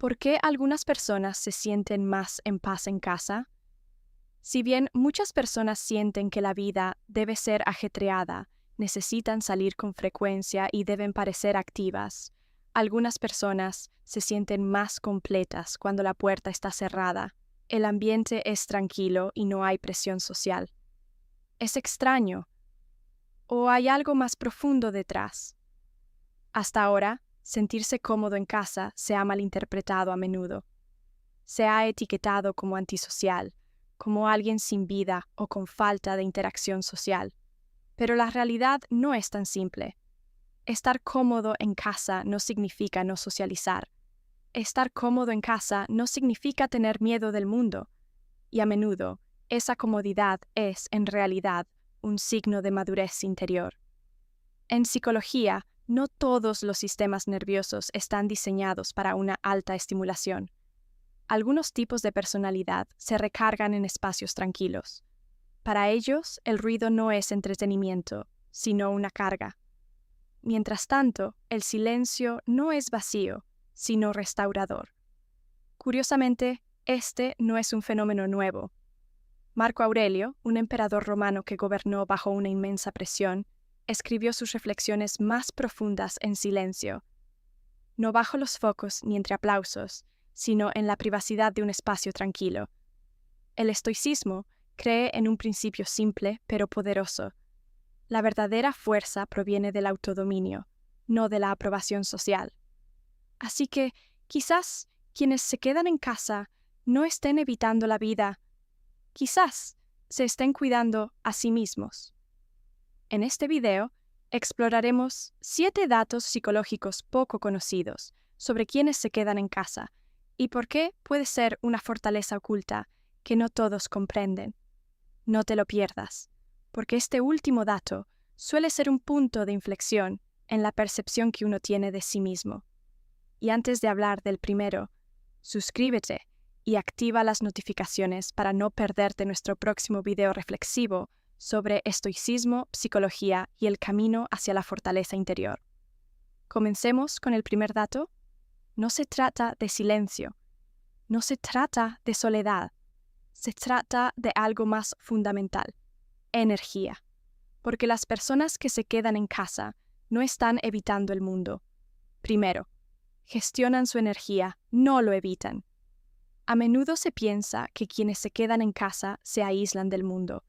¿Por qué algunas personas se sienten más en paz en casa? Si bien muchas personas sienten que la vida debe ser ajetreada, necesitan salir con frecuencia y deben parecer activas, algunas personas se sienten más completas cuando la puerta está cerrada, el ambiente es tranquilo y no hay presión social. ¿Es extraño? ¿O hay algo más profundo detrás? Hasta ahora, sentirse cómodo en casa se ha malinterpretado a menudo. Se ha etiquetado como antisocial, como alguien sin vida o con falta de interacción social. Pero la realidad no es tan simple. Estar cómodo en casa no significa no socializar. Estar cómodo en casa no significa tener miedo del mundo. Y a menudo, esa comodidad es, en realidad, un signo de madurez interior. En psicología, no todos los sistemas nerviosos están diseñados para una alta estimulación. Algunos tipos de personalidad se recargan en espacios tranquilos. Para ellos, el ruido no es entretenimiento, sino una carga. Mientras tanto, el silencio no es vacío, sino restaurador. Curiosamente, este no es un fenómeno nuevo. Marco Aurelio, un emperador romano que gobernó bajo una inmensa presión, escribió sus reflexiones más profundas en silencio, no bajo los focos ni entre aplausos, sino en la privacidad de un espacio tranquilo. El estoicismo cree en un principio simple pero poderoso. La verdadera fuerza proviene del autodominio, no de la aprobación social. Así que, quizás, quienes se quedan en casa no estén evitando la vida, quizás se estén cuidando a sí mismos. En este video, exploraremos 7 datos psicológicos poco conocidos sobre quienes se quedan en casa y por qué puede ser una fortaleza oculta que no todos comprenden. No te lo pierdas, porque este último dato suele ser un punto de inflexión en la percepción que uno tiene de sí mismo. Y antes de hablar del primero, suscríbete y activa las notificaciones para no perderte nuestro próximo video reflexivo sobre estoicismo, psicología y el camino hacia la fortaleza interior. Comencemos con el primer dato. No se trata de silencio, no se trata de soledad, se trata de algo más fundamental, energía. Porque las personas que se quedan en casa no están evitando el mundo. Primero, gestionan su energía, no lo evitan. A menudo se piensa que quienes se quedan en casa se aíslan del mundo.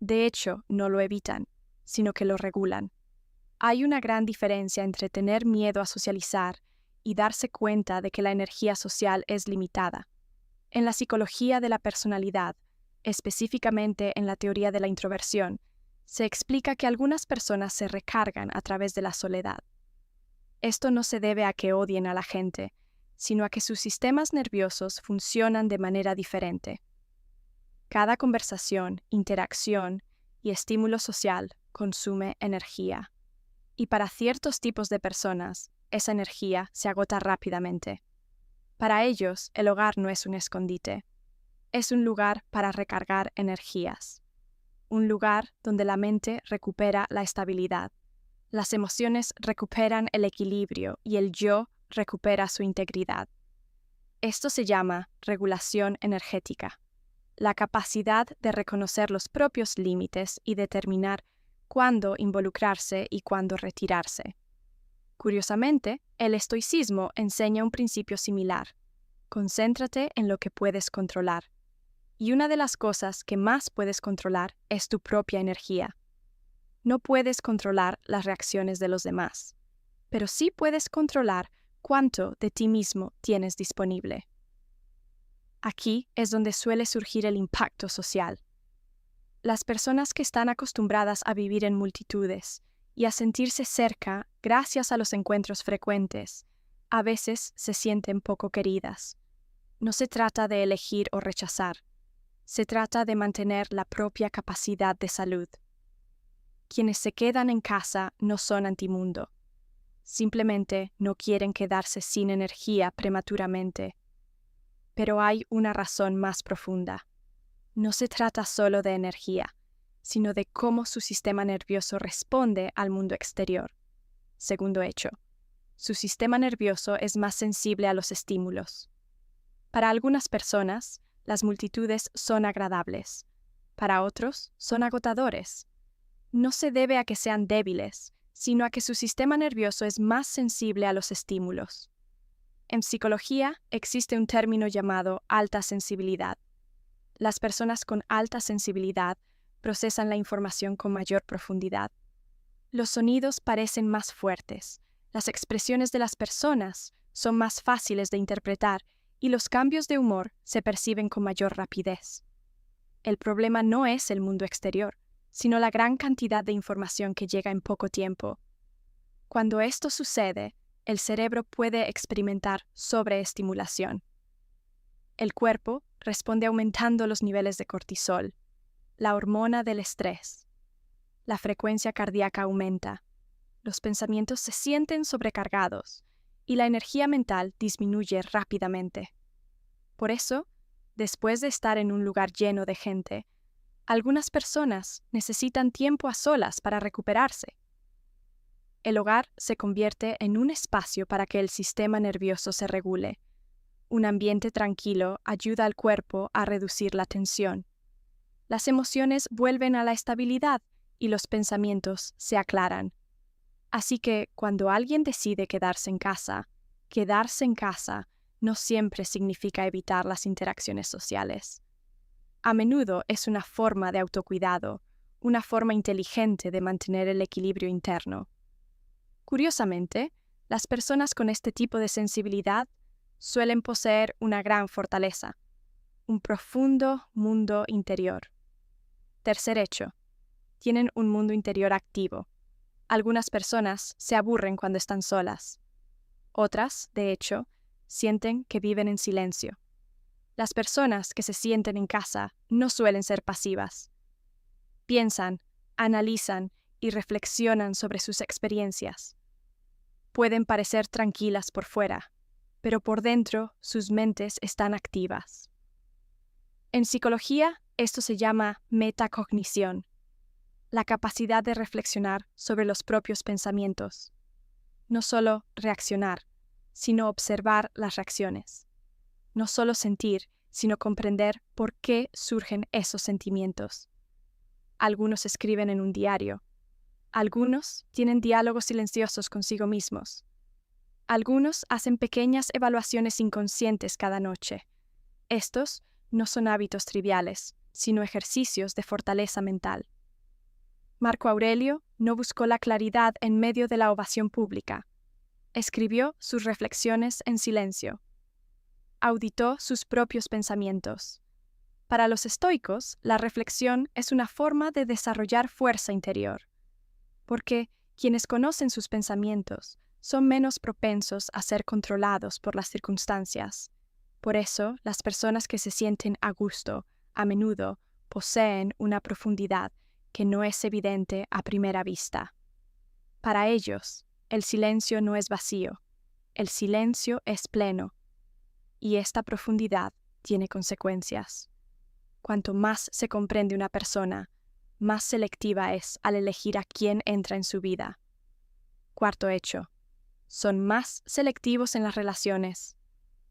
De hecho, no lo evitan, sino que lo regulan. Hay una gran diferencia entre tener miedo a socializar y darse cuenta de que la energía social es limitada. En la psicología de la personalidad, específicamente en la teoría de la introversión, se explica que algunas personas se recargan a través de la soledad. Esto no se debe a que odien a la gente, sino a que sus sistemas nerviosos funcionan de manera diferente. Cada conversación, interacción y estímulo social consume energía. Y para ciertos tipos de personas, esa energía se agota rápidamente. Para ellos, el hogar no es un escondite. Es un lugar para recargar energías. Un lugar donde la mente recupera la estabilidad. Las emociones recuperan el equilibrio y el yo recupera su integridad. Esto se llama regulación energética, la capacidad de reconocer los propios límites y determinar cuándo involucrarse y cuándo retirarse. Curiosamente, el estoicismo enseña un principio similar. Concéntrate en lo que puedes controlar. Y una de las cosas que más puedes controlar es tu propia energía. No puedes controlar las reacciones de los demás, pero sí puedes controlar cuánto de ti mismo tienes disponible. Aquí es donde suele surgir el impacto social. Las personas que están acostumbradas a vivir en multitudes y a sentirse cerca gracias a los encuentros frecuentes, a veces se sienten poco queridas. No se trata de elegir o rechazar, se trata de mantener la propia capacidad de salud. Quienes se quedan en casa no son antimundo. Simplemente no quieren quedarse sin energía prematuramente. Pero hay una razón más profunda. No se trata solo de energía, sino de cómo su sistema nervioso responde al mundo exterior. Segundo hecho, su sistema nervioso es más sensible a los estímulos. Para algunas personas, las multitudes son agradables. Para otros, son agotadores. No se debe a que sean débiles, sino a que su sistema nervioso es más sensible a los estímulos. En psicología existe un término llamado alta sensibilidad. Las personas con alta sensibilidad procesan la información con mayor profundidad. Los sonidos parecen más fuertes, las expresiones de las personas son más fáciles de interpretar y los cambios de humor se perciben con mayor rapidez. El problema no es el mundo exterior, sino la gran cantidad de información que llega en poco tiempo. Cuando esto sucede, el cerebro puede experimentar sobreestimulación. El cuerpo responde aumentando los niveles de cortisol, la hormona del estrés. La frecuencia cardíaca aumenta, los pensamientos se sienten sobrecargados y la energía mental disminuye rápidamente. Por eso, después de estar en un lugar lleno de gente, algunas personas necesitan tiempo a solas para recuperarse. El hogar se convierte en un espacio para que el sistema nervioso se regule. Un ambiente tranquilo ayuda al cuerpo a reducir la tensión. Las emociones vuelven a la estabilidad y los pensamientos se aclaran. Así que cuando alguien decide quedarse en casa no siempre significa evitar las interacciones sociales. A menudo es una forma de autocuidado, una forma inteligente de mantener el equilibrio interno. Curiosamente, las personas con este tipo de sensibilidad suelen poseer una gran fortaleza, un profundo mundo interior. Tercer hecho, tienen un mundo interior activo. Algunas personas se aburren cuando están solas. Otras, de hecho, sienten que viven en silencio. Las personas que se sienten en casa no suelen ser pasivas. Piensan, analizan y reflexionan sobre sus experiencias. Pueden parecer tranquilas por fuera, pero por dentro sus mentes están activas. En psicología, esto se llama metacognición, la capacidad de reflexionar sobre los propios pensamientos. No solo reaccionar, sino observar las reacciones. No solo sentir, sino comprender por qué surgen esos sentimientos. Algunos escriben en un diario. Algunos tienen diálogos silenciosos consigo mismos. Algunos hacen pequeñas evaluaciones inconscientes cada noche. Estos no son hábitos triviales, sino ejercicios de fortaleza mental. Marco Aurelio no buscó la claridad en medio de la ovación pública. Escribió sus reflexiones en silencio. Auditó sus propios pensamientos. Para los estoicos, la reflexión es una forma de desarrollar fuerza interior, porque quienes conocen sus pensamientos son menos propensos a ser controlados por las circunstancias. Por eso, las personas que se sienten a gusto, a menudo, poseen una profundidad que no es evidente a primera vista. Para ellos, el silencio no es vacío, el silencio es pleno, y esta profundidad tiene consecuencias. Cuanto más se comprende una persona, más selectiva es al elegir a quién entra en su vida. Cuarto hecho, son más selectivos en las relaciones.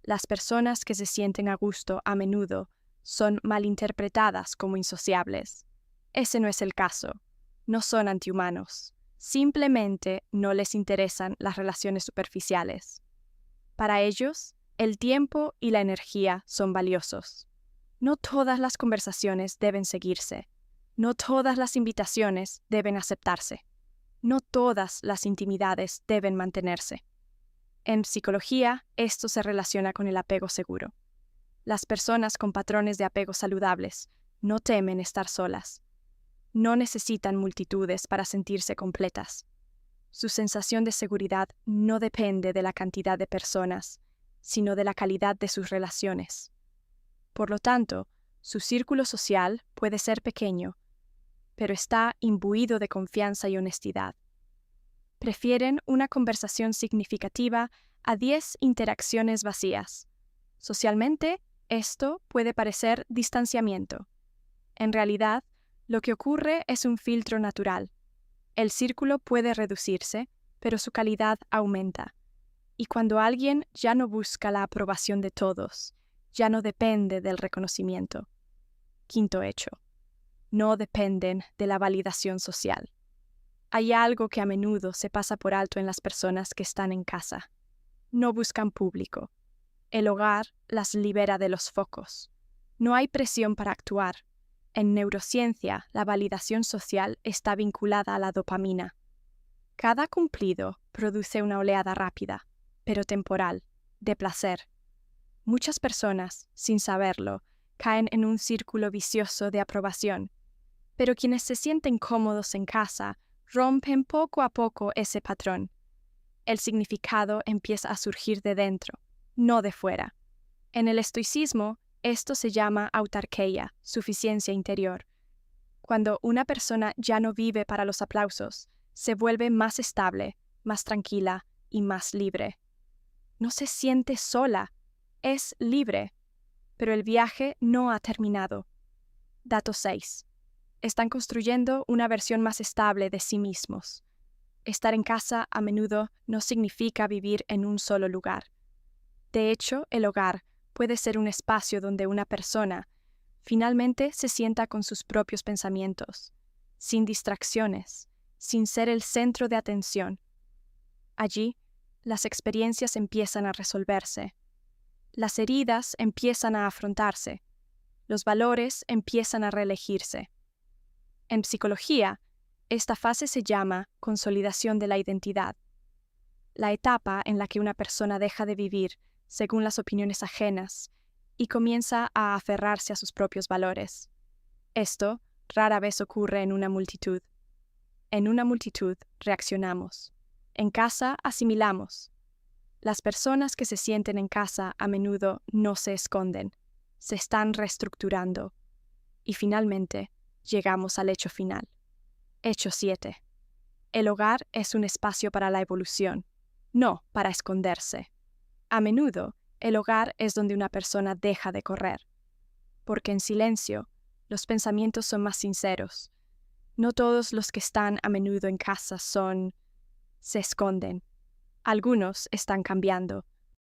Las personas que se sienten a gusto a menudo son malinterpretadas como insociables. Ese no es el caso. No son antihumanos. Simplemente no les interesan las relaciones superficiales. Para ellos, el tiempo y la energía son valiosos. No todas las conversaciones deben seguirse. No todas las invitaciones deben aceptarse. No todas las intimidades deben mantenerse. En psicología, esto se relaciona con el apego seguro. Las personas con patrones de apego saludables no temen estar solas. No necesitan multitudes para sentirse completas. Su sensación de seguridad no depende de la cantidad de personas, sino de la calidad de sus relaciones. Por lo tanto, su círculo social puede ser pequeño, pero está imbuido de confianza y honestidad. Prefieren una conversación significativa a 10 interacciones vacías. Socialmente, esto puede parecer distanciamiento. En realidad, lo que ocurre es un filtro natural. El círculo puede reducirse, pero su calidad aumenta. y cuando alguien ya no busca la aprobación de todos, ya no depende del reconocimiento. Quinto hecho. No dependen de la validación social. Hay algo que a menudo se pasa por alto en las personas que están en casa. No buscan público. El hogar las libera de los focos. No hay presión para actuar. En neurociencia, la validación social está vinculada a la dopamina. Cada cumplido produce una oleada rápida, pero temporal, de placer. Muchas personas, sin saberlo, caen en un círculo vicioso de aprobación, pero quienes se sienten cómodos en casa rompen poco a poco ese patrón. El significado empieza a surgir de dentro, no de fuera. En el estoicismo, esto se llama autarkeia, suficiencia interior. Cuando una persona ya no vive para los aplausos, se vuelve más estable, más tranquila y más libre. No se siente sola, es libre, pero el viaje no ha terminado. Dato 6. Están construyendo una versión más estable de sí mismos. Estar en casa a menudo no significa vivir en un solo lugar. De hecho, el hogar puede ser un espacio donde una persona finalmente se sienta con sus propios pensamientos, sin distracciones, sin ser el centro de atención. Allí, las experiencias empiezan a resolverse. Las heridas empiezan a afrontarse. Los valores empiezan a reelegirse. En psicología, esta fase se llama consolidación de la identidad, la etapa en la que una persona deja de vivir según las opiniones ajenas y comienza a aferrarse a sus propios valores. Esto rara vez ocurre en una multitud. En una multitud reaccionamos. En casa asimilamos. Las personas que se sienten en casa a menudo no se esconden, se están reestructurando. Y finalmente, llegamos al hecho final. Hecho 7. El hogar es un espacio para la evolución, no para esconderse. A menudo, el hogar es donde una persona deja de correr, porque en silencio, los pensamientos son más sinceros. No todos los que están a menudo en casa se esconden. Algunos están cambiando,